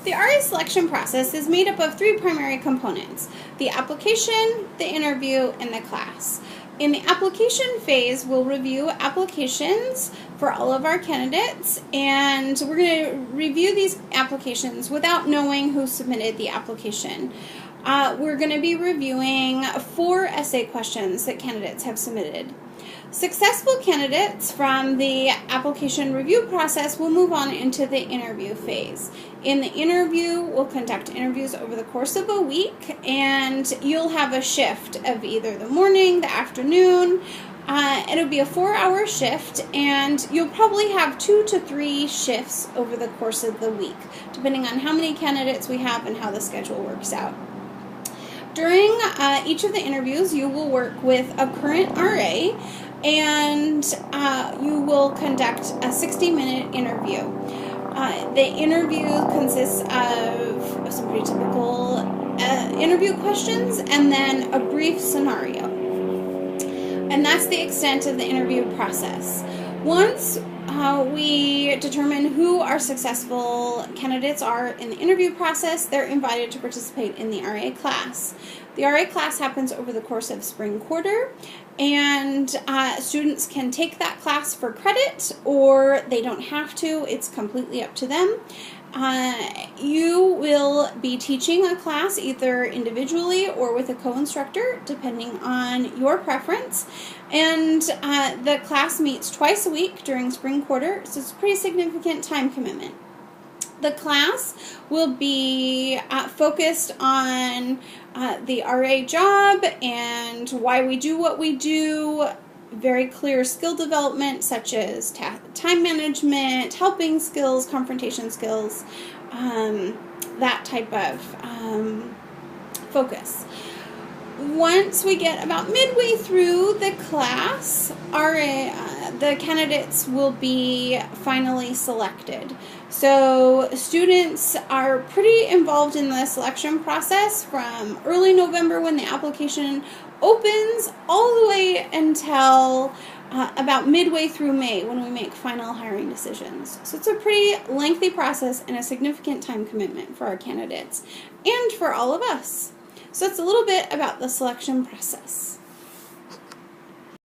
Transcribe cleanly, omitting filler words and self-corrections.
The RA selection process is made up of three primary components: the application, the interview, and the class. In the application phase, we'll review applications for all of our candidates, and we're going to review these applications without knowing who submitted the application. We're going to be reviewing 4 essay questions that candidates have submitted. Successful candidates from the application review process will move on into the interview phase. In the interview, we'll conduct interviews over the course of a week, and you'll have a shift of either the morning, the afternoon. It'll be a 4-hour shift, and you'll probably have 2 to 3 shifts over the course of the week, depending on how many candidates we have and how the schedule works out. During each of the interviews, you will work with a current RA, and you will conduct a 60-minute interview. The interview consists of some pretty typical interview questions and then a brief scenario. And that's the extent of the interview process. Once we determine who our successful candidates are in the interview process, they're invited to participate in the RA class. The RA class happens over the course of spring quarter, and students can take that class for credit, or they don't have to. It's completely up to them. You will be teaching a class either individually or with a co-instructor, depending on your preference. And the class meets twice a week during spring quarter, so it's a pretty significant time commitment. The class will be focused on the RA job and why we do what we do, very clear skill development such as time management, helping skills, confrontation skills, that type of focus. Once we get about midway through the class, the candidates will be finally selected. So students are pretty involved in the selection process from early November when the application opens all the way until about midway through May when we make final hiring decisions. So it's a pretty lengthy process and a significant time commitment for our candidates and for all of us. So it's a little bit about the selection process.